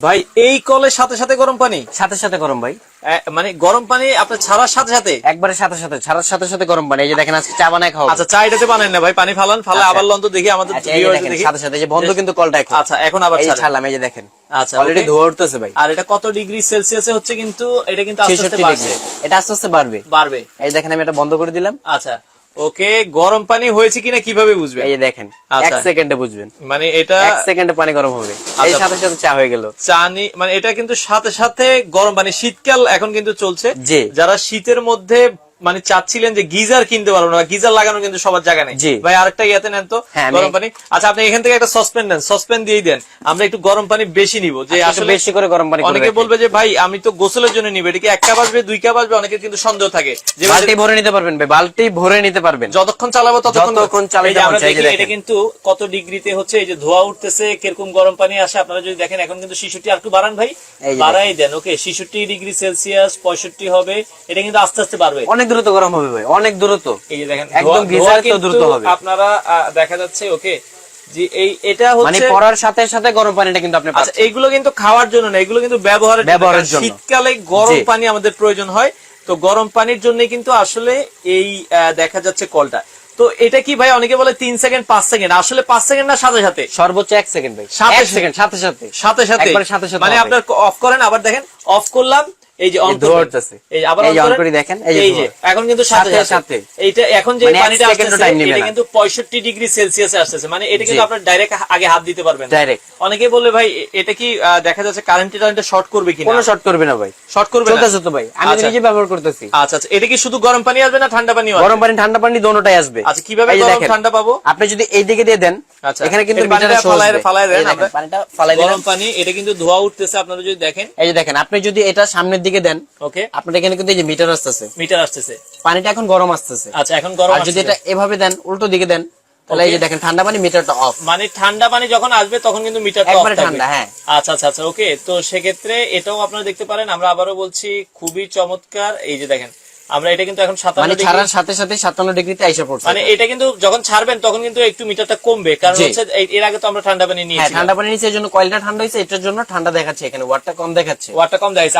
ভাই এই কলের সাথে সাথে গরম পানি, সাথে সাথে গরম ভাই, মানে গরম পানি আপনার ছাড়ার সাথে সাথে একবারে সাথে সাথে ছাড়ার সাথে সাথে গরম পানি। এই যে দেখেন আজকে চা বানায় খাওয়া। আচ্ছা, চা এটাতে বানান না ভাই, পানি ফালান, ফালা আবার লন তো দেখি আমাদের দেখি সাথে সাথে। এই যে বন্ধ কিন্তু কলটা এখন। আচ্ছা, এখন আবার ছাড়লাম। এই যে দেখেন, আচ্ছা অলরেডি ধোয়া উঠতেছে ভাই। আর এটা কত ডিগ্রি সেলসিয়াসে হচ্ছে? কিন্তু এটা কিন্তু আস্তে আস্তে বাড়বে, এটা আস্তে আস্তে বাড়বে। এই দেখেন আমি এটা বন্ধ করে দিলাম। আচ্ছা ওকে, গরম পানি হয়েছে কিনা কিভাবে বুঝবেন? এই দেখেন 1 সেকেন্ডে বুঝবেন, মানে এটা 1 সেকেন্ডে পানি গরম হবে। এই সাথে সাথে চা হয়ে গেল। মানে এটা কিন্তু সাথে সাথে গরম পানি। শীতকাল এখন কিন্তু চলছে, জি। যারা শীতের মধ্যে মানে চাচ্ছিলেন যে গিজার কিনতে পারবো না, গিজার লাগানো কিন্তু সবার জায়গা নেই ভাই, আরেকটা ইয়াতে নেন তো গরম পানি। আচ্ছা আপনি এখান থেকে একটা সসপেন নেন, সসপেন দিয়ে দেন, আমরা একটু গরম পানি বেশি নিব। যে আসলে বেশি করে গরম পানি। অনেকে বলবে যে ভাই আমি তো গোসলের জন্য নিব, এটা কি 1 কাপ আসবে 2 কাপ আসবে? অনেকের কিন্তু সন্দেহ থাকে যে বালতি ভরে নিতে পারবেন ভাই, বালতি ভরে নিতে পারবেন যতক্ষণ চালাবো ততক্ষণ চালাতে পারবেন। এটা কিন্তু কত ডিগ্রিতে হচ্ছে, এই যে ধোয়া উঠতেছে, কিরকম গরম পানি আসে আপনারা যদি দেখেন। এখন কিন্তু 66, আর একটু বাড়ান ভাই, বাড়াই দেন। ওকে, 66 ডিগ্রি সেলসিয়াস 65 হবে। এটা কিন্তু আস্তে আস্তে বাড়বে, অনেক দ্রুত গরম হবে ভাই, অনেক দ্রুত। এই যে দেখেন একদম গিজার তো দ্রুত হবে আপনারা দেখা যাচ্ছে। ওকে জি, এটা হচ্ছে মানে পড়ার সাথে সাথে গরম পানিটা কিন্তু আপনি পাচ্ছেন। এইগুলো কিন্তু খাওয়ার জন্য না, এগুলো কিন্তু ব্যবহারের জন্য। শীতকালে গরম পানি আমাদের প্রয়োজন হয়, তো গরম পানির জন্য কিন্তু আসলে এই দেখা যাচ্ছে কলটা। তো এটা কি ভাই, অনেকে বলে 3 সেকেন্ড 5 সেকেন্ড, আসলে 5 সেকেন্ড না, সাথে সাথে সর্বোচ্চ 1 সেকেন্ড ভাই, 1 সেকেন্ড সাথে সাথে মানে আপনার অফ করেন, আবার দেখেন অফ করলাম, এই যে অন করতেছে, এই আবার অন করে দেখেন, এই যে এখন কিন্তু সাথে সাথে এইটা এখন যে পানিটা আসছে এটা কিন্তু 65 ডিগ্রি সেলসিয়াসে আসছে। মানে এটা কিন্তু আপনি ডাইরেক্ট আগে হাত দিতে পারবেন ডাইরেক্ট। অনেকে বলে ভাই এটা কি দেখা যাচ্ছে কারেন্টে শর্ট করবে কিনা? কোনো শর্ট করবে না ভাই, শর্ট করবে না, চলতেছে তো ভাই, আমি নিজে ব্যবহার করতেছি। আচ্ছা আচ্ছা, এটা কি শুধু গরম পানি আসবে না ঠান্ডা পানিও আসবে? গরম পানি ঠান্ডা পানি দোনোটাই আসবে। আচ্ছা, কিভাবে গরম ঠান্ডা পাবো? আপনি যদি এই দিকে দিয়ে দেন, এখানে কিন্তু মিটারে ফালায় দেন, আমরা পানিটা ফালাই দিলাম। গরম পানি, এটা কিন্তু ধোয়া উঠতেছে আপনারা যদি দেখেন। এই যে দেখেন, আপনি যদি এটা সামনের দিকে দেন, ওকে, আপনার এখানে কিন্তু এই যে মিটার আসতেছে, পানিটা এখন গরম আসতেছে। আচ্ছা, এখন গরম। আর যদি এটা এভাবে দেন, উল্টো দিকে দেন, তাহলে এই যে দেখেন ঠান্ডা পানি, মিটারটা অফ। মানে ঠান্ডা পানি যখন আসবে তখন কিন্তু মিটারটা অফ একবারে ঠান্ডা। হ্যাঁ, আচ্ছা আচ্ছা আচ্ছা, ওকে। তো সেক্ষেত্রে এটাও আপনারা দেখতে পারেন। আমরা আবারও বলছি, খুবই চমৎকার। এই যে দেখেন, আমরা এটা কিন্তু এখন 57 ডিগ্রি, ছাড়ার সাথে সাথে 57 ডিগ্রিতে আইসা পড়ছে। মানে এটা কিন্তু যখন ছাড়বেন তখন কিন্তু একটু মিটারটা কমবে, কারণ হচ্ছে এর আগে তো আমরা ঠান্ডা পানি নিয়েছি। ঠান্ডা পানি নিয়েছি, এর জন্য কয়েলটা ঠান্ডা হয়েছে, এটার জন্য ঠান্ডা দেখাচ্ছে। এখানে ওয়াটটা কম দেখাচ্ছে,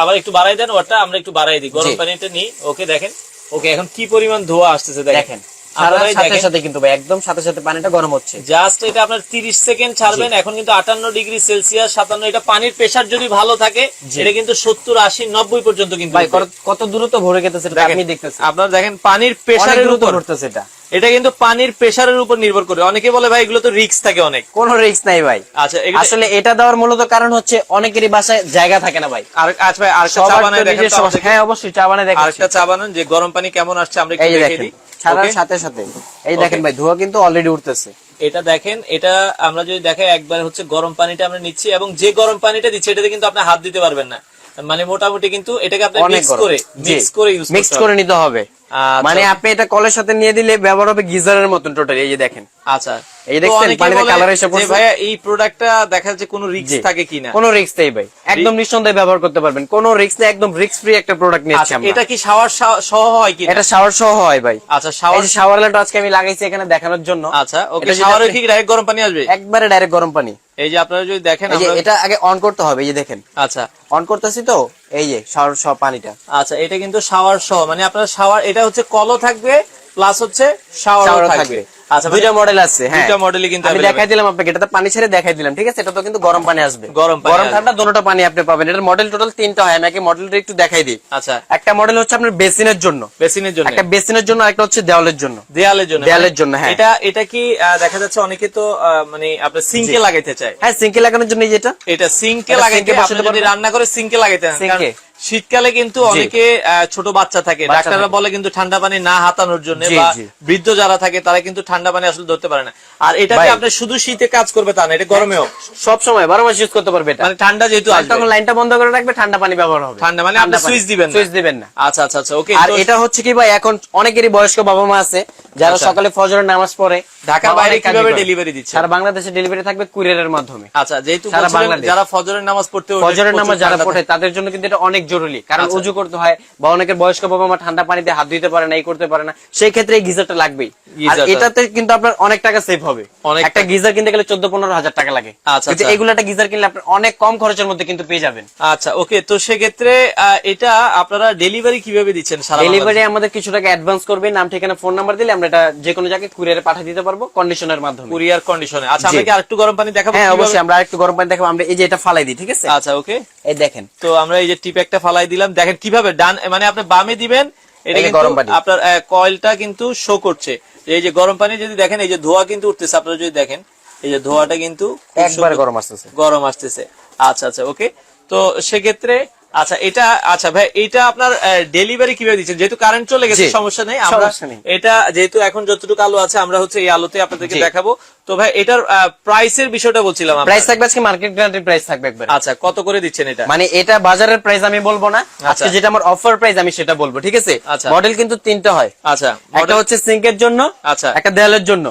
আবার একটু বাড়াই দেন ওয়াটটা, আমরা একটু বাড়াই দিই, গরম পানিটা নিই। ওকে দেখেন, ওকে এখন কি পরিমাণ ধোয়া আসতেছে দেখেন। সাথে সাথে কিন্তু ভাই একদম সাথে সাথে পানিটা গরম হচ্ছে। জাস্ট এটা আপনার 30 সেকেন্ড ছাড়বেন, এখন কিন্তু 58 ডিগ্রি সেলসিয়াস 57। এটা পানির প্রেসার যদি ভালো থাকে, এটা কিন্তু 70 80 90 পর্যন্ত কিন্তু ভাই কত দ্রুত ভরে গেতেছে আপনি দেখতেছেন। আপনারা দেখেন পানির প্রেসারের উপর ভরতেছে এটা কিন্তু পানির প্রেসারের উপর নির্ভর করে। অনেকে বলে ভাই এগুলো তো রিস্ক থাকে অনেক। কোনো রিস্ক নাই ভাই। আচ্ছা, আসলে এটা দেওয়ার মূলত কারণ হচ্ছে অনেকেরই বাসায় জায়গা থাকে না ভাই। আর আচ্ছা ভাই, আরেকটা চা বানায় দেখেন তো। হ্যাঁ অবশ্যই, চা বানায় দেখেন। আরেকটা চা বানান যে গরম পানি কেমন আসছে আমরা একটু দেখে দিই। ছাড়ার সাথে সাথে এই দেখেন ভাই, ধোঁয়া কিন্তু অলরেডি উঠতেছে। এটা দেখেন, এটা আমরা যদি দেখাই, একবার হচ্ছে গরম পানিটা আমরা নিচ্ছি, এবং যে গরম পানিটা দিচ্ছি এটাতে কিন্তু আপনি হাত দিতে পারবেন না। মানে মোটামুটি কিন্তু এটাকে আপনি মিক্স করে নিতে হবে। মানে আপনি এটা কলের সাথে নিয়ে দিলে ব্যবহার হবে গিজারের মতন টোটাল। এই যে দেখেন, আচ্ছা এই দেখছেন পানিতে কালার এসে পড়ছে। ভাই এই প্রোডাক্টটা দেখা যাচ্ছে কোনো রিস্ক থাকে কিনা? কোনো রিস্ক নেই ভাই, একদম নিঃসন্দেহে ব্যবহার করতে পারবেন, কোনো রিস্ক নেই, একদম রিস্ক ফ্রি একটা প্রোডাক্ট নিচ্ছি আমরা। এটা কি শাওয়ার সহ হয় কি? এটা শাওয়ার সহ হয় ভাই। আচ্ছা, শাওয়ার লাইট আজকে আমি লাগাইছি এখানে দেখানোর জন্য। আচ্ছা, ওকে। শাওয়ারে কি ডাইরেক্ট গরম পানি আসবে? একবারে ডাইরেক্ট গরম পানি। এই যে আপনারা যদি দেখেন, এটা আগে অন করতে হবে। এই যে দেখেন, আচ্ছা অন করতেছি তো, এই যে শাওয়ার সহ পানিটা। আচ্ছা, এটা কিন্তু শাওয়ার সহ, মানে আপনার শাওয়ার, এটা হচ্ছে কলও থাকবে প্লাস হচ্ছে শাওয়ারও থাকবে। আচ্ছা, দুইটা মডেল আছে। হ্যাঁ, দুইটা মডেলই কিন্তু আমি দেখাই দিলাম আপনাকে। এটাতে পানি ছেড়ে দেখাই দিলাম, ঠিক আছে? এটা তো কিন্তু গরম পানি আসবে, গরম ঠান্ডা দুটোটা পানি আপনি পাবেন। এটার মডেল টোটাল 3টা হয়, আমি আগে মডেলটা একটু দেখাই দিই। আচ্ছা, একটা মডেল হচ্ছে আপনার বেসিনের জন্য, একটা বেসিনের জন্য, আরেকটা হচ্ছে দেওয়ালের জন্য। হ্যাঁ, এটা কি দেখা যাচ্ছে অনেকে তো মানে আপনার সিঙ্কে লাগাইতে চায়। হ্যাঁ, সিঙ্কে লাগানোর জন্য এটা সিঙ্কে লাগাইতে, আপনি যদি রান্না করে সিঙ্কে লাগাইতে চান। শীতকালে কিন্তু অনেকে ছোট বাচ্চা থাকে, ডাক্তাররা বলে কিন্তু ঠান্ডা পানি না হাতানোর জন্য, বা বৃদ্ধ যারা থাকে তারা কিন্তু ঠান্ডা পানি আসলে ধরতে পারে না। আর এটাকে আপনি শুধু শীতে কাজ করবে তা না, এটা গরমেও সব সময় 12 মাস ইউজ করতে পারবে। এটা মানে ঠান্ডা যেহেতু আসবে, তখন লাইনটা বন্ধ করে রাখবে, ঠান্ডা পানি ব্যবহার হবে। ঠান্ডা মানে আপনি সুইচ দিবেন না। আচ্ছা আচ্ছা আচ্ছা, ওকে। আর এটা হচ্ছে কি ভাই, এখন অনেকেরই বয়স্ক বাবা মা আছে যারা সকালে ফজরের নামাজ পড়ে। ঢাকার বাইরে কিভাবে ডেলিভারি দিচ্ছে? সারা বাংলাদেশে ডেলিভারি থাকবে কুরিয়ারের মাধ্যমে। আচ্ছা, যেহেতু যারা ফজরের নামাজ পড়তে যারা পড়ে তাদের জন্য কিন্তু এটা অনেক জরুরি, কারণ উজু করতে হয়, বা অনেকের বয়স্ক বাবা মা ঠান্ডা পানিতে হাত ধুইতে পারে না, এই করতে পারে না, সেই ক্ষেত্রে এই গিজারটা লাগবেই। আর এটাতে কিন্তু আপনার অনেক টাকা সেভ হবে। একটা গিজার কিনতে গেলে 14-15 হাজার টাকা লাগে। কিন্তু এগুলো একটা গিজার কিনলে আপনি অনেক কম খরচের মধ্যে কিন্তু পেয়ে যাবেন। আচ্ছা ওকে, তো সেক্ষেত্রে এটা আপনারা ডেলিভারি কিভাবে দিচ্ছেন? ডেলিভারি আমাদের কিছু টাকা অ্যাডভান্স করবে, নাম ঠিকানা ফোন নাম্বার দিলে আমরা এটা যে কোনো জায়গায় কুরিয়ারে পাঠিয়ে দিতে পারবো কন্ডিশনের মাধ্যমে। কুরিয়ার কন্ডিশনে। আচ্ছা আমরা কি আরেকটু গরম পানি দেখাবো? হ্যাঁ অবশ্যই, আমরা আরেকটু গরম পানি দেখাবো। আমরা এই যে এটা ফালাই দিই, ঠিক আছে? আচ্ছা ওকে, এই দেখেন, তো আমরা এই যে টিপ একটা ফালাই দিলাম, দেখেন কিভাবে ডান মানে আপনি বামে দিবেন, এটা কিন্তু আপনার কয়েলটা কিন্তু শো করছে। এই যে গরম পানি যদি দেখেন, এই যে ধোঁয়া কিন্তু উঠতেছে, আপনারা যদি দেখেন এই যে ধোঁয়াটা কিন্তু একবার গরম আসতেছে। আচ্ছা আচ্ছা ওকে, তো সেক্ষেত্রে আচ্ছা এটা, আচ্ছা ভাই এটা আপনার ডেলিভারি কিভাবে দিচ্ছেন? যেহেতু কারেন্ট চলে গেছে সমস্যা নেই, আমরা এটা যেহেতু এখন যতটুকু আলো আছে আমরা হচ্ছে এই আলোতে আপনাদেরকে দেখাবো। তো ভাই এটার প্রাইসের বিষয়টা বলছিলাম, প্রাইস থাকবে আজকে মার্কেট গ্যারান্টি প্রাইস থাকবে একবার। আচ্ছা কত করে দিচ্ছেন এটা? মানে এটা বাজারের প্রাইস আমি বলবো না, আজকে যেটা আমার অফার প্রাইস আমি সেটা বলবো, ঠিক আছে? মডেল কিন্তু তিনটা হয়। আচ্ছা, একটা হচ্ছে সিঙ্কের জন্য, আচ্ছা একটা দেয়ালের জন্য,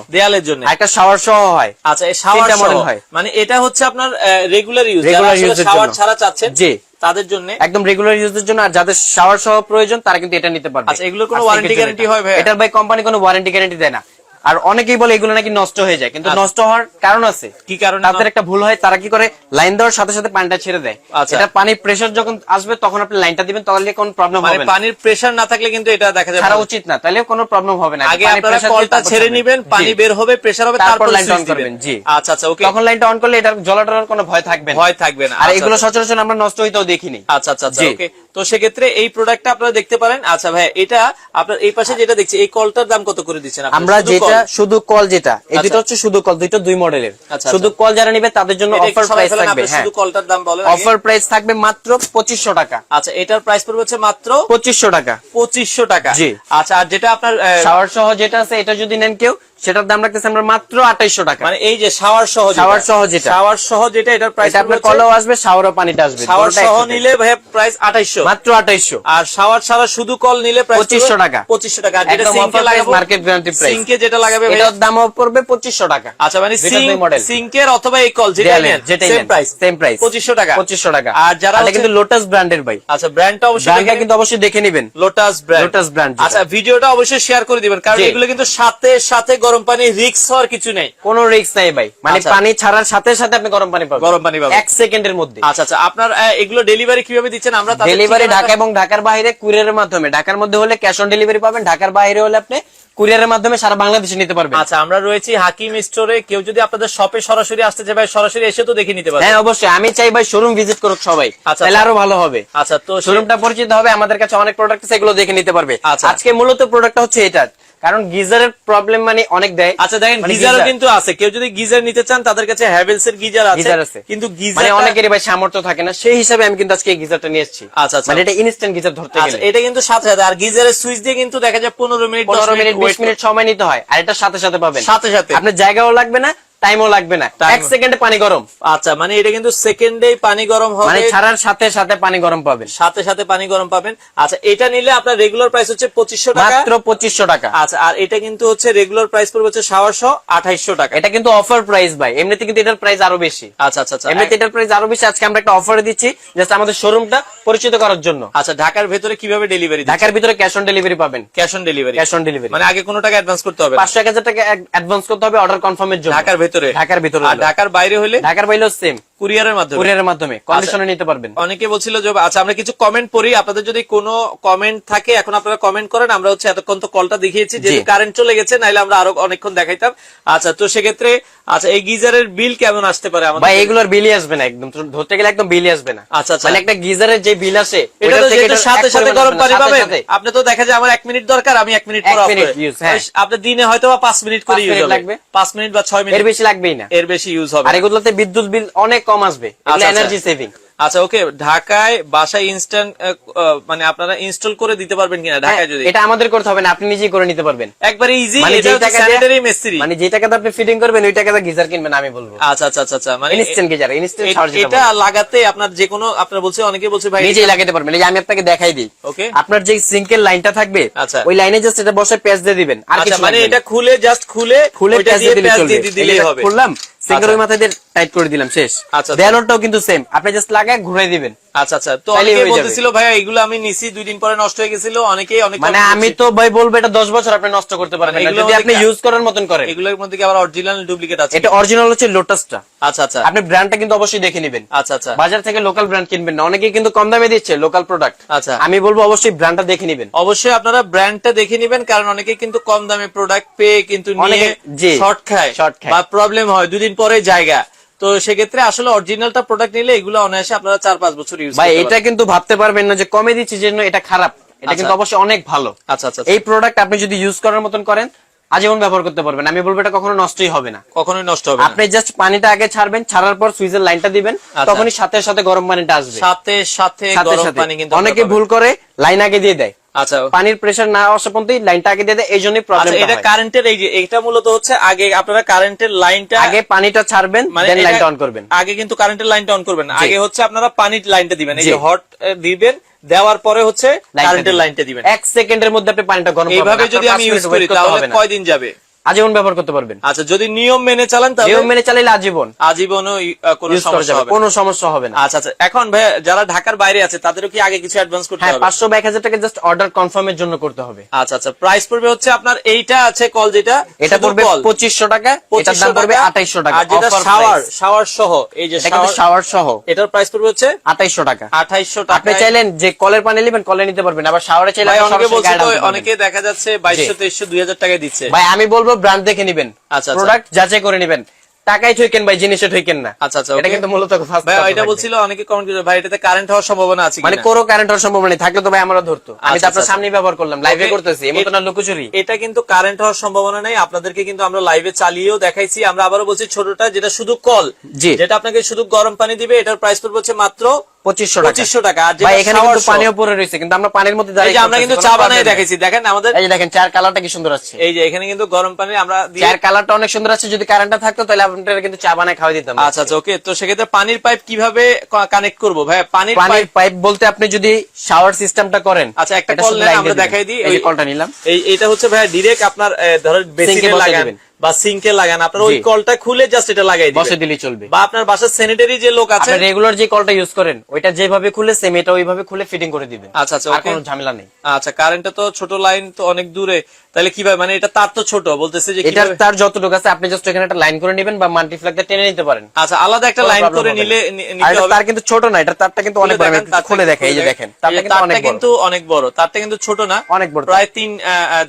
একটা শাওয়ার সহ হয়। আচ্ছা এই শাওয়ার মডেল হয়, মানে এটা হচ্ছে আপনার রেগুলার ইউজ, যারা শাওয়ার ছাড়া চাচ্ছেন জি তাদের জন্য, একদম রেগুলার ইউজের জন্য। আর যাদের শাওয়ার সহ প্রয়োজন তারা কিন্তু এটা নিতে পারবে। আচ্ছা এগুলোর কোনো ওয়ারেন্টি গ্যারান্টি হয় ভাই? এটার ভাই কোম্পানি কোনো ওয়ারেন্টি গ্যারান্টি দেয় না। আর অনেকেই বলে এগুলো নাকি নষ্ট হয়ে যায়, কিন্তু নষ্ট হওয়ার কারণ আছে। কি কারণ? তাদের একটা ভুল হয়, তারা কি করে লাইন দেওয়ার সাথে সাথে পানিটা ছেড়ে দেয়। এটা পানির প্রেসার যখন আসবে তখন আপনি লাইনটা দিবেন, তাহলে কোনো প্রবলেম হবে না। পানির প্রেসার না থাকলে কিন্তু এটা দেখা যাবে ছাড়া উচিত না, তাহলে কোনো প্রবলেম হবে না। আগে আপনারা কলটা ছেড়ে নেবেন, পানি বের হবে, প্রেসার হবে, তারপর লাইনটা অন করবেন। জি আচ্ছা আচ্ছা ওকে, তখন লাইনটা অন করলে এটা জ্বলাটার কোনো ভয় থাকবে না। আর এগুলো সচরাচর আমরা নষ্ট হইতেও দেখিনি। আচ্ছা আচ্ছা ওকে, তো সেক্ষেত্রে এই প্রোডাক্টটা আপনারা দেখতে পারেন। আচ্ছা ভাই এটা আপনার এই পাশে যেটা দেখছি, এই কলটার দাম কত করে দিচ্ছেন? আমরা যেটা শুধু কল, যেটা এই দুটো হচ্ছে শুধু কল, দুটো দুই মডেলের। শুধু কল যারা নিবে তাদের জন্য অফার প্রাইস থাকবে। শুধু কলটার দাম বলেন। অফার প্রাইস থাকবে মাত্র 2500 টাকা। আচ্ছা এটার প্রাইস পড়বে হচ্ছে মাত্র 2500 টাকা। 2500 টাকা জি। আচ্ছা আর যেটা আপনার শাওয়ার সহ যেটা আছে, এটা যদি নেন কেউ, সেটার দাম রাখতেছে আমরা মাত্র 2800 টাকা। মানে এই যে শাওয়ার সহ যেটা এটার প্রাইস আপনার কলও আসবে, শাওয়ারও পানিটা আসবে। শাওয়ার সহ নিলে ভাই প্রাইস 2800, মাত্র 2800। আর শাওয়ার ছাড়া শুধু কল নিলে প্রাইস 2500 টাকা। 2500 টাকা। আর যেটা সিঙ্কে লাগাবো, মার্কেট গ্যারান্টি প্রাইস, সিঙ্কে যেটা লাগাবে এটার দামও পড়বে 2500 টাকা। আচ্ছা মানে সিঙ্কের অথবা এই কল যেটাই নেন সেম প্রাইস 2500 টাকা। 2500 টাকা। আর যারা কিন্তু লোটাস ব্র্যান্ডের ভাই, আচ্ছা ব্র্যান্ডটা অবশ্যই দেখে নেবেন, লোটাস ব্র্যান্ড। আচ্ছা ভিডিওটা অবশ্যই শেয়ার করে দিবেন, কারণ এগুলো কিন্তু সাথে সাথে গরম পানি রিক্স হওয়ার কিছু নেই, কোনো রিস্ক নাই ভাই। মানে পানি ছাড়ার সাথে সাথে আপনি গরম পানি পাবেন 1 সেকেন্ডের মধ্যে। আচ্ছা আচ্ছা, আপনার এগুলো ডেলিভারি কিভাবে দিচ্ছেন? আমরা ডেলিভারি ঢাকা এবং ঢাকার বাইরে কুরিয়ারের মাধ্যমে। ঢাকার মধ্যে হলে ক্যাশ অন ডেলিভারি পাবেন, ঢাকার বাইরে হলে আপনি কুরিয়ারের মাধ্যমে সারা বাংলাদেশে নিতে পারবেন। আচ্ছা আমরা রয়েছি হাকিম স্টোরে, কেউ যদি আপনাদের শপে সরাসরি আসতে চায় ভাই, সরাসরি এসে তো দেখে নিতে পারবে। হ্যাঁ অবশ্যই, আমি চাই ভাই শোরুম ভিজিট করুক সবাই, তাহলে আরো ভালো হবে। আচ্ছা তো শোরুমটা পরিচিত হবে, আমাদের কাছে অনেক প্রোডাক্ট আছে, এগুলো দেখে নিতে পারবে। আজকে মূলত প্রোডাক্টটা হচ্ছে এটা, কারণ গিজারের প্রবলেম মানে অনেক দেয়। আচ্ছা দেখেন গিজারও কিন্তু আছে, কেউ যদি গিজার নিতে চান তাদের কাছে হ্যাভেলস এর গিজার আছে, কিন্তু গিজার মানে অনেকেরই ভাই সামর্থ্য থাকে না, সেই হিসাবে আমি কিন্তু আজকে এই গিজারটা নিয়ে এসেছি। আচ্ছা আচ্ছা, মানে এটা ইনস্ট্যান্ট গিজার ধরতে গেলে এটা কিন্তু সাথে সাথে, আর গিজারের সুইচ দিয়ে কিন্তু দেখা যায় 15 মিনিট 20 মিনিট সময় নিতে হয়, আর এটা সাথে সাথে পাবেন, সাথে সাথে আপনার জায়গাও লাগবে না, টাইমও লাগবে না, 1 সেকেন্ডে পানি গরম। আচ্ছা মানে এটা কিন্তু সেকেন্ডেই পানি গরম হবে, মানে ছাড়ার সাথে সাথে পানি গরম পাবেন, সাথে সাথে পানি গরম পাবেন। আচ্ছা এটা নিলে আপনার রেগুলার প্রাইস হচ্ছে 2500 টাকা, মাত্র 2500 টাকা। আচ্ছা আর এটা কিন্তু হচ্ছে রেগুলার প্রাইস পড়বে হচ্ছে শাওয়ার সহ 2800 টাকা। এটা কিন্তু অফার প্রাইস ভাই, এমনিতে কিন্তু এটার প্রাইস আরো বেশি। আচ্ছা আচ্ছা, এমনিতে এটার প্রাইস আরো বেশি, আজকে আমরা একটা অফারে দিচ্ছি জাস্ট আমাদের শোরুমটা পরিচিত করার জন্য। আচ্ছা ঢাকার ভিতরে কিভাবে ডেলিভারি? ঢাকার ভিতরে ক্যাশ অন ডেলিভারি পাবেন। ক্যাশ অন ডেলিভারি মানে আগে কোনো টাকা অ্যাডভান্স করতে হবে? 500-1000 টাকা অ্যাডভান্স করতে হবে অর্ডার কনফার্মের জন্য। ঢাকার ভিতরে আর ঢাকার বাইরে হলে? ঢাকার বাইরেও সেম, কুরিয়ারের মাধ্যমে কন্ডিশনে নিতে পারবেন। অনেকে বলছিল যে আচ্ছা আমরা কিছু কমেন্ট পড়ি, আপনাদের যদি কোনো কমেন্ট থাকে এখন আপনারা কমেন্ট করেন। আমরা হচ্ছে এতক্ষণ তো কলটা দেখিয়েছি, যেহেতু কারেন্ট চলে গেছে, নাইলে আমরা আরো অনেকক্ষণ দেখাইতাম। আচ্ছা তো সেক্ষেত্রে আচ্ছা এই গিজারের বিল কেমন আসতে পারে আমাদের? ভাই এগুলোর বিলই আসবে না, একদম ধরতে গেলে একদম বিলই আসবে না। আচ্ছা আচ্ছা, মানে একটা গিজারের যে বিল আসে এটা তো যেটা সাথে সাথে গরম পানি পাবেন। আপনি তো দেখা যায় আমার 1 মিনিট দরকার, আমি 1 মিনিট পর অফ করি, আপনার দিনে হয়তো 5 মিনিট করে ইউজ লাগবে, 5 মিনিট বা 6 মিনিট, এর বেশি লাগবেই না, এর বেশি ইউজ হবে। আর এগুলোতে বিদ্যুৎ বিল অনেক কম আসবে, এগুলো এনার্জি সেভিং। আচ্ছা ওকে, ঢাকায় বাসায় ইনস্ট্যান্ট মানে আপনারা ইনস্টল করে দিতে পারবেন কিনা? ঢাকায় যদি এটা আমাদের করতে হবে না, আপনি নিজেই করে নিতে পারবেন, একবারে ইজি। মানে এটা হচ্ছে স্যানিটারি মিস্ত্রি, মানে যে টাকাতে আপনি ফিটিং করবেন ওই টাকাতে গিজার কিনবেন আমি বলবো। আচ্ছা আচ্ছা আচ্ছা, মানে ইনস্ট্যান্ট গিজার, ইনস্ট্যান্ট চার্জ এটা লাগাতে আপনার যে কোনো, আপনারা বলছে অনেকে বলছে ভাই নিজেই লাগাতে পারবেন। এই যে আমি আপনাকে দেখাই দিই, ওকে আপনার যে সিঙ্কের লাইনটা থাকবে ওই লাইনে জাস্ট এটা বসে প্যাচ দিয়ে দিবেন, আর কিছু মানে এটা খুলে জাস্ট খুলে প্যাচ দিয়ে দিলেই হবে। খুললাম, সিঙ্গেল ওই মাথায় দিয়ে টাইট করে দিলাম, শেষ। আচ্ছা, দেয়ালটাও কিন্তু সেম, আপনি জাস্ট লাগায় ঘুরাই দিবেন। আচ্ছা আচ্ছা, তো অনেকে বলতেছিল ভাইয়া এগুলো আমি নিছি 2 দিন পরে নষ্ট হয়ে গেছিল, অনেকেই অনেক মানে আমি তো ভাই বলবো এটা 10 বছর আপনি নষ্ট করতে পারবেন না যদি আপনি ইউজ করার মতন করেন। এগুলোর মধ্যে কি আবার অরিজিনাল ডুপ্লিকেট আছে? এটা অরিজিনাল হচ্ছে লোটাসটা। আচ্ছা আচ্ছা, আপনি ব্র্যান্ডটা কিন্তু অবশ্যই দেখে নেবেন। আচ্ছা আচ্ছা, বাজার থেকে লোকাল ব্র্যান্ড কিনবেন না, অনেকেই কিন্তু কম দামে দিচ্ছে লোকাল প্রোডাক্ট। আচ্ছা, আমি বলবো অবশ্যই ব্র্যান্ডটা দেখে নেবেন। অবশ্যই আপনারা ব্র্যান্ডটা দেখে নেবেন, কারণ অনেকেই কিন্তু কম দামে প্রোডাক্ট পেয়ে কিন্তু নিয়ে শর্ট খায় বা প্রবলেম হয় 2 দিন পরে জায়গা। তো সেক্ষেত্রে আসলে অরিজিনালটা প্রোডাক্ট নিলে এগুলো অনায়াসে আপনারা 4-5 বছর ইউজ করতে ভাই পারবেন। এটা কিন্তু ভাবতে পারবেন না যে কমে দিচ্ছি জন্য এটা খারাপ, এটা কিন্তু অবশ্যই অনেক ভালো। আচ্ছা আচ্ছা, এই প্রোডাক্ট আপনি যদি ইউজ করার মতন করেন আজীবন ব্যবহার করতে পারবেন। আমি বলবো এটা কখনো নষ্টই হবে না, কখনোই নষ্ট হবে না। আপনি জাস্ট পানিটা আগে ছাড়বেন, ছাড়ার পর সুইচের লাইনটা দিবেন, তখনই সাথে সাথে গরম পানিটা আসবে। সাথে সাথে গরম পানি কিন্তু অনেকে ভুল করে লাইন আগে দিয়ে দেয়। আচ্ছা, পানির প্রেসার না আসা পর্যন্তই লাইনটা আগে দিয়ে দেয়, এই জন্যই প্রবলেম। এটা কারেন্টের, এই যে এটা মূলত হচ্ছে আগে আপনারা কারেন্টের লাইনটা আগে পানিটা ছাড়বেন, দেন লাইনটা অন করবেন। আগে কিন্তু কারেন্টের লাইনটা অন করবেন, আগে হচ্ছে আপনারা পানির লাইনটা দিবেন, এই যে হট দিবেন, দেওয়ার পরে হচ্ছে কারেন্টের লাইনটা দিবেন। 1 সেকেন্ডের মধ্যে আপনি পানিটা গরম করবেন। এইভাবে যদি আমি ইউজ করি তাহলে কয়দিন যাবে? আজীবন ব্যবহার করতে পারবেন। আচ্ছা, যদি নিয়ম মেনে চালান তাহলে? নিয়ম মেনে চালালে আজীবন কোনো সমস্যা হবে না, কোনো সমস্যা হবে না। আচ্ছা আচ্ছা, এখন ভাই যারা ঢাকার বাইরে আছে তাদেরও কি আগে কিছু অ্যাডভান্স করতে হবে? 500 বা 1000 টাকা জাস্ট অর্ডার কনফার্মের জন্য করতে হবে। আচ্ছা আচ্ছা, প্রাইস পড়বে হচ্ছে আপনার এইটা আছে কল, যেটা এটা পড়বে 2500 টাকা, এটার দাম পড়বে 2800 টাকা। আর যেটা শাওয়ার সহ, এই যে শাওয়ার সহ, এটার প্রাইস পড়বে হচ্ছে 2800 টাকা। 2800 টাকা। আপনি চাইলেন যে কলের পানি নেবেন, কলে নিতে পারবেন, আবার শাওয়ারে চাইলে অনেকে দেখা যাচ্ছে 2200 2300 2000 টাকায় দিচ্ছে। ভাই আমি বলবো ব্র্যান্ড দেখে নিবেন, আচ্ছা, প্রোডাক্ট যাচাই করে নেবেন, টাকাই ঠকেন ভাই, জিনিসে ঠকেন না। আচ্ছা আচ্ছা, এটা কিন্তু মূলত ভাই এটা বলছিল অনেকে কমেন্ট করে, ভাই এটাতে কারেন্ট হওয়ার সম্ভাবনা আছে মানে কোনো কারেন্ট হওয়ার সম্ভাবনা নেই, থাকলে তো ভাই আমরা ধরতো। আমি তো আপনার সামনে ব্যবহার করলাম, লাইভে করতেছি, এমন না লুকোচুরি। এটা কিন্তু কারেন্ট হওয়ার সম্ভাবনা নেই, আপনাদেরকে কিন্তু আমরা লাইভে চালিয়েও দেখাইছি। আমরা আবারও বলছি, ছোটটা যেটা শুধু কল, যেটা আপনাকে শুধু গরম পানি দিবে, এটার প্রাইস পড়বে হচ্ছে মাত্র 2500 টাকা। আর ভাই এখানে কিন্তু পানিও পড়ে রয়েছে, কিন্তু আমরা পানির মধ্যে দাঁড়িয়ে আমরা কিন্তু চা বানাই দেখাইছি, দেখেন আমাদের, এই যে দেখেন চার কালারটা কি সুন্দর আছে। এই যে এখানে কিন্তু গরম পানি আমরা চার কালারটা অনেক সুন্দর আছে, যদি কারেন্টটা থাকতো তাহলে আপনারা কিন্তু চা বানায় খাওয়াই দিতাম। আচ্ছা আচ্ছা, ওকে। তো সেক্ষেত্রে পানির পাইপ কিভাবে কানেক্ট করবো ভাই? পানির পাইপ বলতে আপনি যদি শাওয়ার সিস্টেমটা করেন, আচ্ছা একটা কল নেন, আমরা দেখাই দিই। এই যে কলটা নিলাম, এইটা হচ্ছে ভাই ডিরেক্ট আপনার ধরেন বেসিনে লাগান বা সিঙ্কে লাগান, আপনার ওই কলটা খুলে জাস্ট এটা লাগাই দিবেন, বসে দিলেই চলবে। বা আপনার বাসার স্যানিটারি যে লোক আছে, আপনি রেগুলার যে কলটা ইউজ করেন ওইটা যেভাবে খুলে সেম এটা ওইভাবে খুলে ফিটিং করে দিবেন। আচ্ছা আচ্ছা, আর কোনো ঝামেলা নেই। আচ্ছা, কারেন্টটা তো ছোট লাইন তো অনেক দূরে, তাহলে কিভাবে, মানে এটা তার তো ছোট বলতেছে যে এটা তার যতটুকু আছে আপনি জাস্ট এখানে একটা লাইন করে নেবেন বা মাল্টিপ্লাগ দিয়ে টেনে নিতে পারেন। আচ্ছা, আলাদা একটা লাইন করে নিলে নিতে হবে। তার কিন্তু ছোট না, এটা তারটা কিন্তু অনেক বড়, খুলে দেখেন, এই যে দেখেন তারটা কিন্তু অনেক বড়, তারটা কিন্তু ছোট না, অনেক বড়, প্রায় 3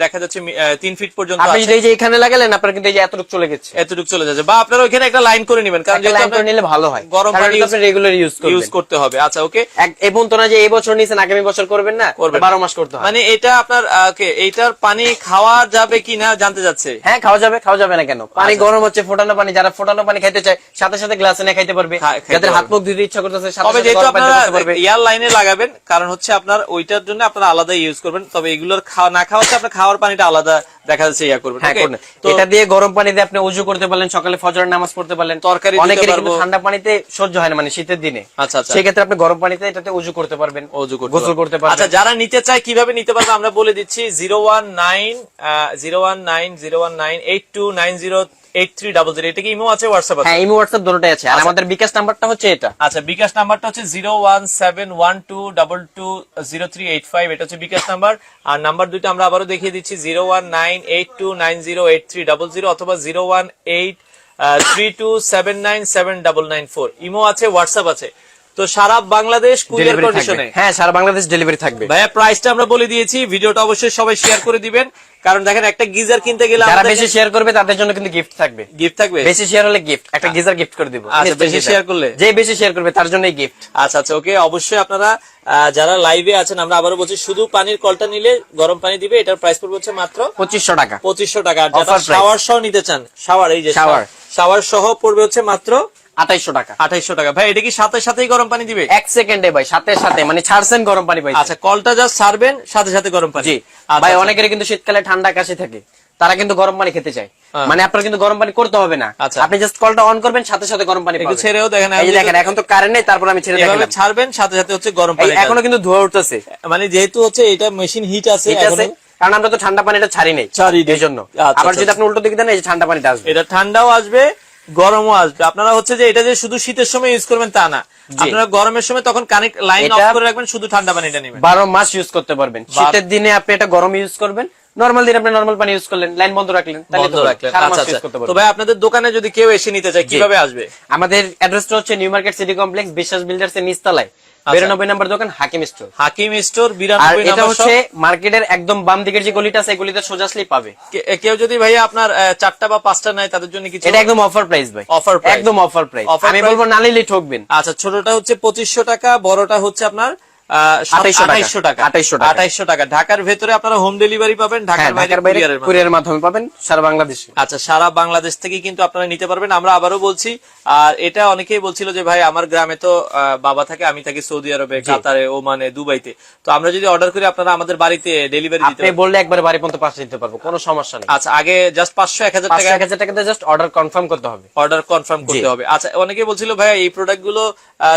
দেখা যাচ্ছে 3 ফিট পর্যন্ত আছে। আপনি যদি এই যে এখানে লাগালেন আপনার কিন্তু এই যে এতটুকু চলে গেছে, এতটুকু চলে যাচ্ছে, বা আপনারা ওইখানে একটা লাইন করে নেবেন, কারণ যেহেতু লাইন করে নিলে ভালো হয়, গরম পানি আপনি রেগুলার ইউজ করতে হবে। আচ্ছা, ওকে। এবং তো না যে এই বছর নিছেন আগামী বছর করবেন না, 12 মাস করতে হয়। মানে এটা আপনার ওকে, এইটার পানি খাওয়া যাবে কিনা জানতে যাচ্ছে? হ্যাঁ খাওয়া যাবে না কেন? পানি গরম হচ্ছে, ফোটানো পানি, যারা ফোটানো পানি খাইতে চায় সাথে সাথে গ্লাসে নিয়ে খাইতে পারবে, যাদের হাত মুখ ধুতে ইচ্ছা করতেছে সাথে সাথে যেহেতু গরম পানি আপনারা করতে পারবে। এয়ার লাইনে লাগাবেন, কারণ হচ্ছে আপনার ওইটার জন্য আপনারা আলাদা ইউজ করবেন, তবে এগুলোর না খাওয়া হচ্ছে আপনার খাওয়ার পানিটা আলাদা দেখা যাচ্ছে ইয়া করবেন। তো এটা দিয়ে গরম পানি দিয়ে আপনি ওযু করতে পারলেন, সকালে ফজরের নামাজ পড়তে পারলেন, তরকারি অনেকের কিন্তু ঠান্ডা পানিতে সহ্য হয় না, মানে শীতের দিনে। আচ্ছা আচ্ছা, সেই ক্ষেত্রে আপনি গরম পানিতে এটাতে ওযু করতে পারবেন, গোসল করতে পারবেন। আচ্ছা, যারা নিতে চায় কিভাবে নিতে পারবে আমরা বলে দিচ্ছি। 01981098390 এটা কি ইমো আছে, হোয়াটসঅ্যাপ আছে? হ্যাঁ, ইমো হোয়াটসঅ্যাপ দুটোই আছে। আর আমাদের বিকাশ নাম্বারটা হচ্ছে এটা। আচ্ছা, বিকাশ নাম্বারটা হচ্ছে 01712220385, এটা হচ্ছে বিকাশ নাম্বার। আর নাম্বার দুইটা আমরা আবারও দেখিয়ে দিচ্ছি, 01982908300 অথবা 01832797994। ইমো আছে, হোয়াটসঅ্যাপ আছে। তো সারা বাংলাদেশ কুরিয়ার কন্ডিশনে, হ্যাঁ সারা বাংলাদেশ ডেলিভারি থাকবে। ভাইয়া প্রাইসটা আমরা বলে দিয়েছি, ভিডিওটা অবশ্যই সবাই শেয়ার করে দিবেন, কারণ দেখেন একটা গিজার কিনতে গেলে যারা বেশি শেয়ার করবে তাদের জন্য কিন্তু গিফট থাকবে। বেশি শেয়ার হলে গিফট, একটা গিজার গিফট করে দিব। আচ্ছা, বেশি শেয়ার করলে, যে বেশি শেয়ার করবে তার জন্যই গিফট। আচ্ছা আচ্ছা, ওকে। অবশ্যই আপনারা যারা লাইভে আছেন, আমরা আবারও বলছি, শুধু পানির কলটা নিলে গরম পানি দিবে, এটার প্রাইস পড়বে হচ্ছে মাত্র 2500 টাকা। 2500 টাকা। আর যারা শাওয়ার সহ নিতে চান, শাওয়ার, এই যে শাওয়ার সহ পড়বে হচ্ছে মাত্র 2800 টাকা। 2800 টাকা। ভাই এটা কি সাথে সাথেই গরম পানি দিবে? 1 সেকেন্ডে ভাই, সাথে সাথে, মানে ছাড়ছেন গরম পানি পাইছেন। আচ্ছা, কলটা জাস্ট ছাড়বেন, সাথে সাথে গরম পানি। জি ভাই, অনেকের কিন্তু শীতকালে ঠান্ডা কাশি থাকে, তারা কিন্তু গরম পানি খেতে চায়, মানে আপনার কিন্তু গরম পানি করতে হবে না। আপনি জাস্ট কলটা অন করবেন, সাথে সাথে গরম পানি পাবেন। ছেড়েও দেখেন, এই দেখেন এখন তো কারেন্ট নেই, তারপর আমি ছেড়ে দেখালাম, ছাড়বেন সাথে সাথে হচ্ছে গরম পানি। এখনো কিন্তু ধোয়া উঠতেছে, মানে যেহেতু হচ্ছে এটা মেশিন হিট আছে, কারণ আমরা তো ঠান্ডা পানিটা ছাড়ি নেই, এই জন্য। আবার যদি আপনি উল্টো দিকে দেন, এই যে ঠান্ডা পানিটা আসবে, এটা ঠান্ডাও আসবে, গরমও আসবে। আপনারা হচ্ছে যে এটা যে শুধু শীতের সময় ইউজ করবেন তা না, আপনারা গরমের সময় তখন কানেক্ট লাইন অফ করে রাখবেন, শুধু ঠান্ডা পানিটা নেবেন, 12 মাস ইউজ করতে পারবেন। শীতের দিনে আপনি এটা গরম ইউজ করবেন, নরমাল দিনে আপনি নরমাল পানি ইউজ করলেন, লাইন বন্ধ রাখলেন, তাহলে তো সারা মাস ইউজ করতে পারবেন। তো ভাই আপনাদের দোকানে যদি কেউ এসে নিতে চায় কিভাবে আসবে? আমাদের অ্যাড্রেসটা হচ্ছে নিউ মার্কেট সিটি কমপ্লেক্স, বিশ্বাস বিল্ডার্স এর নিচতলায় 92 নম্বর দোকান, হাকিম স্টোর। হাকিম স্টোর 92 এটা নম্বর হচ্ছে মার্কেটের একদম বাম দিকের যে গলিটা আছে, এই গলিতে সোজা আসলেই পাবে। কেউ যদি ভাইয়া আপনার 4টা বা 5টা নেয় তাদের জন্য কিছু? এটা একদম অফার প্রাইস ভাই, অফার প্রাইস, একদম অফার প্রাইস। আমি বলবো না নিলেই ঠকবেন। আচ্ছা, ছোটটা হচ্ছে 2500 টাকা, বড়টা হচ্ছে আপনার 2800 টাকা। 2800 টাকা। ঢাকার ভেতরে আপনারা হোম ডেলিভারি পাবেন, ঢাকার বাইরে কুরিয়ারের মাধ্যমে পাবেন সারা বাংলাদেশে। আচ্ছা, সারা বাংলাদেশ থেকে কিন্তু আপনারা নিতে পারবেন। আমরা আবারও বলছি, আর এটা অনেকেই বলছিল যে ভাই আমার গ্রামে তো বাবা থাকে, আমি থাকি সৌদি আরবে, কাতারে, ওমানে, দুবাইতে, তো আমরা যদি অর্ডার করি আপনারা আমাদের বাড়িতে ডেলিভারি দিতে আপনি বললে একবার বাড়ি পর্যন্ত পাঠিয়ে দিতে পারবো, কোনো সমস্যা নেই। আচ্ছা, আগে জাস্ট 500-1000 টাকা, 1000 টাকাতে জাস্ট অর্ডার কনফার্ম করতে হবে, অর্ডার কনফার্ম করতে হবে। আচ্ছা, অনেকেই বলছিল ভাই এই প্রোডাক্ট গুলো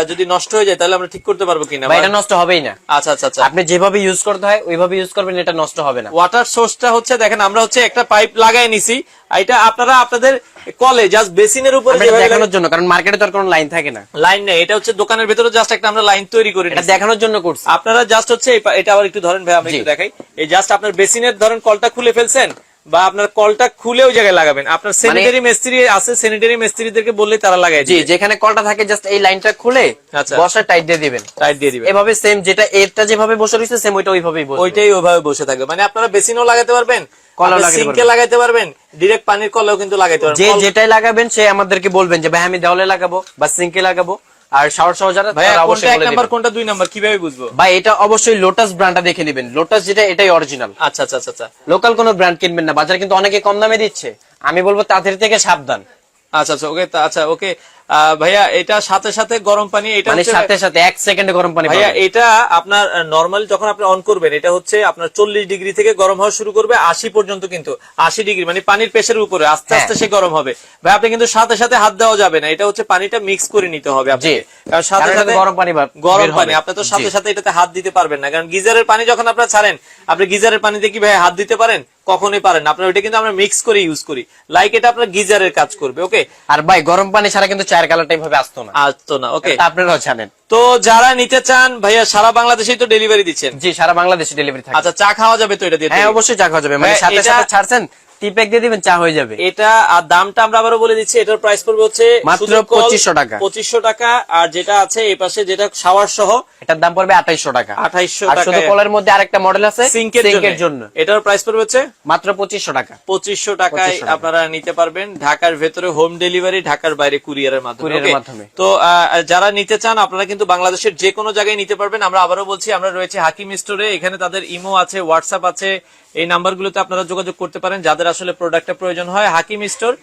যদি নষ্ট হয়ে যায় তাহলে আমরা ঠিক করতে পারবো কিনা? ভাই এটা নষ্ট হবেই না। আচ্ছা আচ্ছা আচ্ছা, আপনি যেভাবে ইউজ করতে হয় ওইভাবে ইউজ করবেন, এটা নষ্ট হবে না। ওয়াটার সোর্সটা হচ্ছে দেখেন, আমরা হচ্ছে একটা পাইপ লাগাই নিছি, এটা আপনারা আপনাদের কলে জাস্ট বেসিনের উপরে দেখানোর জন্য, কারণ মার্কেটে তো আর কোনো লাইন থাকে না, লাইন নেই, এটা হচ্ছে দোকানের ভেতরে জাস্ট একটা আমরা লাইন তৈরি করে এটা দেখানোর জন্য করছি। আপনারা জাস্ট হচ্ছে এটা আবার একটু ধরেন ভাই, আমরা একটু দেখাই। এই জাস্ট আপনার বেসিনের ধরেন কলটা খুলে ফেলছেন, বা আপনার কলটা খুলে ওই জায়গায় লাগাবেন, আপনার স্যানিটারি মিস্ত্রি আছে, স্যানিটারি মিস্ত্রিদেরকে বললে তারা লাগায় জি, যেখানে কলটা থাকে জাস্ট এই লাইনটা খুলে বসা টাইট দিয়ে দিবেন, টাইট দিয়ে দিবেন। এভাবে সেম যেটা এটা যেভাবে বসে রয়েছে সেম ওইটা ওইভাবেই বসে, ওইটাই ওইভাবে বসে থাকবে। মানে আপনারা বেসিনও লাগাতে পারবেন, সিঙ্কে লাগাতে পারবেন, ডাইরেক্ট পানির কলেও কিন্তু লাগাতে পারবেন। যে যেটাই লাগাবেন সে আমাদেরকে বলবেন যে ভাই আমি দেওয়ালে লাগাবো বা সিঙ্কে লাগাবো। আর শাওয়ার সহজারা কোনটা 1 নাম্বার কোনটা 2 নাম্বার কিভাবে বুঝবো? ভাই এটা অবশ্যই লোটাস ব্র্যান্ডটা দেখে নেবেন, লোটাস যেটা এটাই অরিজিনাল। আচ্ছা আচ্ছা আচ্ছা, লোকাল কোনো ব্র্যান্ড কিনবেন না, বাজারে কিন্তু অনেকে কম দামে দিচ্ছে, আমি বলবো তাদের থেকে সাবধান। আচ্ছা আচ্ছা ওকে, আচ্ছা ওকে ভাইয়া, এটা সাথে সাথে গরম পানি, এটা মানে সাথে সাথে 1 সেকেন্ডে গরম পানি ভাইয়া। এটা আপনার নরমালি যখন আপনি অন করবেন, এটা হচ্ছে আপনার 40 ডিগ্রি থেকে গরম হওয়া শুরু করবে 80 পর্যন্ত, কিন্তু 80 ডিগ্রি মানে পানির প্রেসারের উপরে আস্তে আস্তে সে গরম হবে। ভাই আপনি কিন্তু সাথে সাথে হাত দেওয়া যাবে না, এটা হচ্ছে পানিটা মিক্স করে নিতে হবে আপনাকে, কারণ সাথে সাথে গরম পানি আপনি তো সাথে সাথে এটাতে হাত দিতে পারবেন না, কারণ গিজারের পানি যখন আপনারা ছাড়েন, আপনি গিজারের পানিতে কি ভাই হাত দিতে পারেন? কখনোই পারেন না। আপনার ওইটা কিন্তু আমরা মিক্স করে ইউজ করি, লাইক এটা আপনার গিজারের কাজ করবে। ওকে, আর ভাই গরম পানি ছাড়া কিন্তু চায়ের কালারটা এইভাবে আসতো না। ওকে, আপনারাও জানেন। তো যারা নিতে চান ভাইয়া, সারা বাংলাদেশেই তো ডেলিভারি দিচ্ছেন? জি, সারা বাংলাদেশে ডেলিভারি থাকে। আচ্ছা, চা খাওয়া যাবে তো এটা দিয়ে? হ্যাঁ অবশ্যই চা খাওয়া যাবে, মানে সাথে সাথে ছাড়ছেন টিপ্যাক দিয়ে দিবেন, চা হয়ে যাবে। এটা আর দামটা আমরা আবারও বলে দিচ্ছি, এটার প্রাইস পড়বে হচ্ছে মাত্র 2500 টাকা। 2500 টাকা। আর যেটা আছে এই পাশে যেটা শাওয়ার সহ, এটার দাম পড়বে 2800 টাকা। 2800 টাকা। আর শুধু কলের মধ্যে আরেকটা মডেল আছে সিঙ্কের জন্য, এটার প্রাইস পড়বে হচ্ছে মাত্র 2500 টাকা। 2500 টাকায় আপনারা নিতে পারবেন, ঢাকার ভেতরে হোম ডেলিভারি, ঢাকার বাইরে কুরিয়ারের মাধ্যমে। তো যারা নিতে চান আপনারা কিন্তু বাংলাদেশের যে কোনো জায়গায় নিতে পারবেন। আমরা আবারও বলছি, আমরা রয়েছে হাকিম স্টোরে, এখানে তাদের ইমো আছে, হোয়াটসঅ্যাপ আছে, এই নাম্বারগুলোতে আপনারা যোগাযোগ করতে পারেন যাদের আসলে প্রোডাক্টটা প্রয়োজন হয়। হাকিম স্টোর,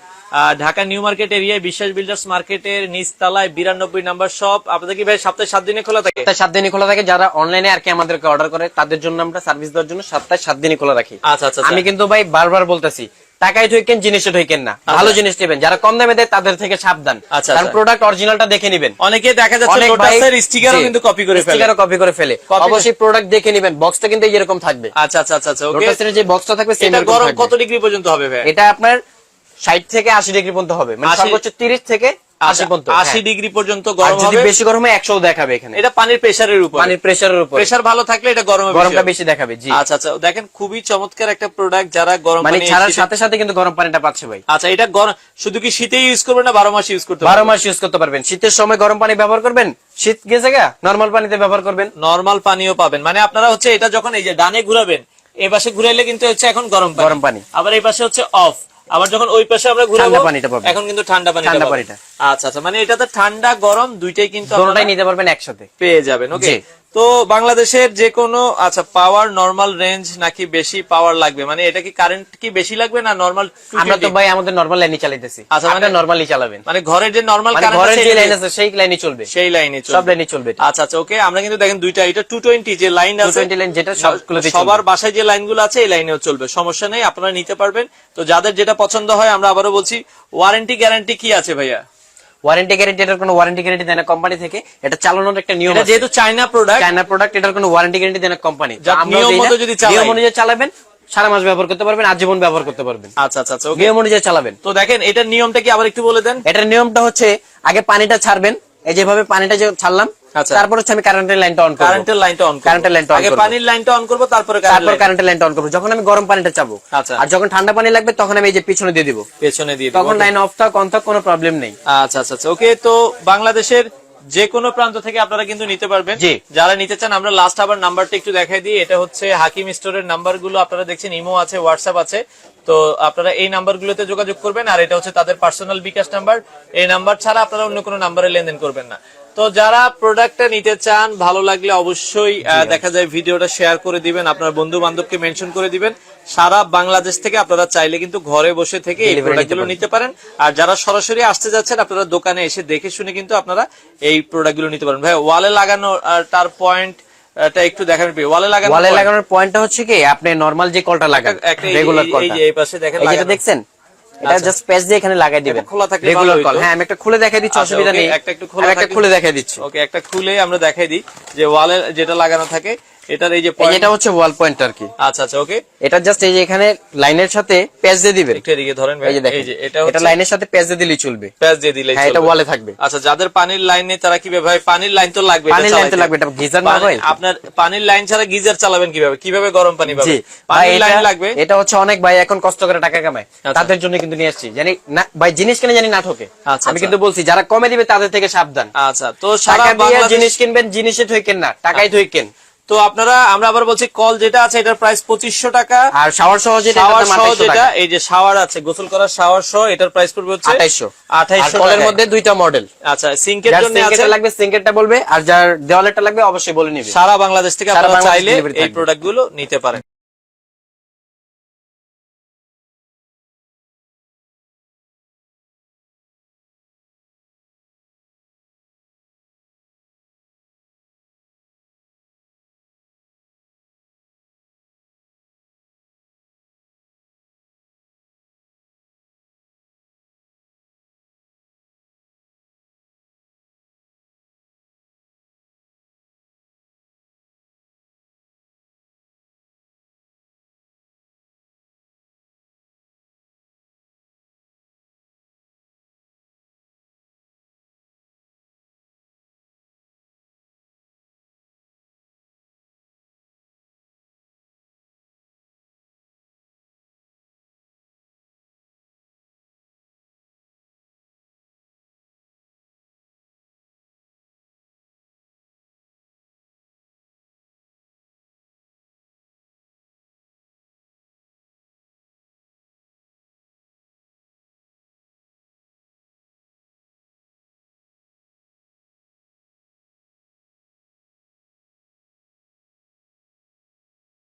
ঢাকা নিউ মার্কেট এরিয়ায়, বিশ্বাস বিল্ডার্স মার্কেটের নিচতলায় 92 নাম্বার শপ। আপনাদের কি ভাই সপ্তাহে 7 দিনে খোলা থাকে? সপ্তাহে 7 দিনই খোলা থাকে। যারা অনলাইনে আর কি আমাদেরকে অর্ডার করে তাদের জন্য আমরা সার্ভিস দেওয়ার জন্য সপ্তাহে 7 দিনই খোলা রাখি। আচ্ছা আচ্ছা, আমি কিন্তু ভাই বারবার বলতেছি, টাকায় ঠকেন, জিনিসে ঠকেন না, ভালো জিনিস নেবেন। যারা কম দামে দেয় তাদের থেকে সাবধান, কারণ প্রোডাক্ট অরিজিনালটা দেখে নেবেন। অনেকে দেখা যাচ্ছে লোটাসের স্টিকারও কিন্তু কপি করে ফেলে, অবশ্যই প্রোডাক্ট দেখে নেবেন, বক্সটা কিন্তু এরকম থাকবে। আচ্ছা আচ্ছা আচ্ছা, ওকে। লোটাসের যে বক্সটা থাকবে সেটা গরম কত ডিগ্রি পর্যন্ত হবে ভাই? এটা আপনার 60 থেকে 80 ডিগ্রি পর্যন্ত হবে, মানে সর্বোচ্চ 30 থেকে 80 পর্যন্ত। 80 ডিগ্রি পর্যন্ত গরম হবে। যদি বেশি গরম হয় 100 দেখাবে এখানে। এটা পানির প্রেসারের উপর, প্রেসার ভালো থাকলে এটা গরমটা বেশি দেখাবে। জি, আচ্ছা আচ্ছা, দেখেন খুবই চমৎকার একটা প্রোডাক্ট। যারা গরম পানি ছাড়ার সাথে সাথে কিন্তু গরম পানিটা পাচ্ছে ভাই। আচ্ছা, এটা শুধু কি শীতেই ইউজ করবেন না 12 মাস ইউজ করতে পারবেন? 12 মাস ইউজ করতে পারবেন। শীতের সময় গরম পানি ব্যবহার করবেন, শীত গেছে গা নরমাল পানিতে ব্যবহার করবেন, নরমাল পানিও পাবেন। মানে আপনারা হচ্ছে এটা যখন এই যে ডানে ঘুরাবেন, এই পাশে ঘুরাইলে কিন্তু হচ্ছে এখন গরম পানি, আবার এই পাশে হচ্ছে অফ, আবার যখন ওই পাশে আমরা ঘুরাবো এখন কিন্তু ঠান্ডা পানিটা। আচ্ছা আচ্ছা, মানে এটাতে ঠান্ডা গরম দুইটাই কিন্তু দুটোটাই নিতে পারবেন একসাথে, পেয়ে যাবেন। ওকে, তো বাংলাদেশের যে কোনো আচ্ছা পাওয়ার নরমাল রেঞ্জ নাকি বেশি পাওয়ার লাগবে? মানে এটা কি কারেন্ট কি বেশি লাগবে না নরমাল? আমরা তো ভাই আমাদের নরমাল লাইনই চালাইতেছি। আচ্ছা, মানে নরমালি চালাবেন, মানে ঘরের যে নরমাল কারেন্ট আছে সেই লাইন আছে, সেই লাইনই চলবে, সব লাইনই চলবে। আচ্ছা আচ্ছা, ওকে। আমরা কিন্তু দেখেন দুইটা, এটা 220 যে লাইন আছে, 220 লাইন যেটা সবগুলোতেই সবার বাসায় যে লাইনগুলো আছে এই লাইনেও চলবে, সমস্যা নেই, আপনারা নিতে পারবেন। তো যাদের যেটা পছন্দ হয়, আমরা আবারও বলছি, ওয়ারেন্টি গ্যারান্টি কি আছে ভাইয়া? ওয়ারেন্টি গ্যারান্টি, এটার কোনো ওয়ারেন্টি গ্যারান্টি দেয় না কোম্পানি থেকে, এটা চালানোর একটা নিয়ম আছে। যেহেতু চায়না প্রোডাক্ট, এটার কোনো ওয়ারেন্টি গ্যারান্টি দেয় না কোম্পানি। নিয়ম মতো যদি নিয়ম অনুযায়ী চালাবেন, সারা মাস ব্যবহার করতে পারবেন, আজীবন ব্যবহার করতে পারবেন। আচ্ছা আচ্ছা আচ্ছা, ওকে, নিয়ম অনুযায়ী চালাবেন। তো দেখেন এটার নিয়মটা কি আবার একটু বলে দেন। এটার নিয়মটা হচ্ছে আগে পানিটা ছাড়বেন, এই যেভাবে পানিটা যে ছাড়লাম, আচ্ছা, তারপর হচ্ছে আমি কারেন্টের লাইনটা অন করব। কারেন্টের লাইনটা অন করব, কারেন্টের লাইনটা অন আগে করব, পানির লাইনটা অন করব, তারপরে কারেন্টের লাইনটা অন করব। যখন আমি গরম পানিটা চাবো, আচ্ছা, আর যখন ঠান্ডা পানি লাগবে তখন আমি এই যে পিছনে দিয়ে দিব, পেছনে দিয়ে দিব, তখন লাইন অফ থাক অন থাক কোনো প্রবলেম নেই। আচ্ছা আচ্ছা আচ্ছা, ওকে। তো বাংলাদেশের যে কোনো প্রান্ত থেকে আপনারা কিন্তু নিতে পারবেন। যারা নিতে চান আমরা লাস্ট আবার নাম্বারটা একটু দেখাই দিই। এটা হচ্ছে হাকিম স্টোরের নাম্বারগুলো, আপনারা দেখছেন ইমো আছে, হোয়াটসঅ্যাপ আছে, তো আপনারা এই নাম্বারগুলোতে যোগাযোগ করবেন। আর এটা হচ্ছে তাদের পার্সোনাল বিকাশ নাম্বার, এই নাম্বার ছাড়া আপনারা অন্য কোনো নাম্বারে লেনদেন করবেন না। তো যারা প্রোডাক্টটা নিতে চান, ভালো লাগলে অবশ্যই দেখা যায় ভিডিওটা শেয়ার করে দিবেন, আপনার বন্ধু বান্ধবকে মেনশন করে দিবেন। সারা বাংলাদেশ থেকে আপনারা চাইলে কিন্তু ঘরে বসে থেকে এই প্রোডাক্টগুলো নিতে পারেন। আর যারা সরাসরি আসতে যাচ্ছেন, আপনারা দোকানে এসে দেখে শুনে কিন্তু আপনারা এই প্রোডাক্টগুলো নিতে পারেন। ভাই ওয়ালে লাগানো তার পয়েন্ট একটু দেখাবেন। ওয়ালে লাগানোর পয়েন্টটা হচ্ছে কি, আপনি নরমাল যে কলটা লাগান, রেগুলার কলটা, এই যে এই পাশে দেখেন, এটা দেখছেন, এটা জাস্ট পেজ দিয়ে এখানে লাগাই দিবেন, খোলা থাকে রেগুলার কল। হ্যাঁ, আমি একটা খুলে দেখাই দিচ্ছি, অসুবিধা নেই, একটা খুলে দেখাই দিচ্ছি। ওকে, একটা খুলে আমরা দেখাই দিই যে ওয়ালে যেটা লাগানো থাকে এটার এই যে এটা হচ্ছে ওয়াল পয়েন্ট আর কি। আচ্ছা আচ্ছা, ওকে, এটা জাস্ট এই যে এখানে লাইনের সাথে পেজ দিয়ে দিবেন, একটু এদিকে ধরেন ভাই, এই যে এটা লাইনের সাথে পেজ দিয়ে দিলেই চলবে, পেজ দিয়ে দিলেই চলবে, এটা ওয়ালে থাকবে। আচ্ছা, যাদের পানির লাইন নেই তারা কিভাবে, ভাই পানির লাইন তো লাগবে, পানির লাইন তো লাগবে, এটা গিজার না ভাই, আপনার পানির লাইন ছাড়া গিজার চালাবেন কিভাবে, কিভাবে গরম পানি পাবেন, পানির লাইন লাগবে। এটা হচ্ছে অনেক ভাই এখন কষ্ট করে টাকা কামায়, তাদের জন্য কিন্তু নিয়ে আসছি, জানি না ভাই, জিনিস কিনে জানি না ঠকে। আমি কিন্তু বলছি যারা কমে দিবে তাদের থেকে সাবধান। আচ্ছা, তো সারা বাংলাদেশ জিনিস কিনবেন, জিনিসে ঠকেন না, টাকাই ঠকেন। তো আপনারা, আমরা আবার বলছি, কল যেটা আছে এটার প্রাইস 2500 টাকা, আর শাওয়ার সহ যেটা, এই যে শাওয়ার আছে, গোসল করার শাওয়ার সহ, এটার প্রাইস পড়বে হচ্ছে 2800। কলের মধ্যে দুইটা মডেল। আচ্ছা, সিঙ্কের জন্য আছে, লাগবে সিঙ্কেরটা বলবে, আর যার দেওয়ালেরটা লাগবে অবশ্যই বলে নিবে। সারা বাংলাদেশ থেকে আপনারা চাইলে এই প্রোডাক্টগুলো নিতে পারেন।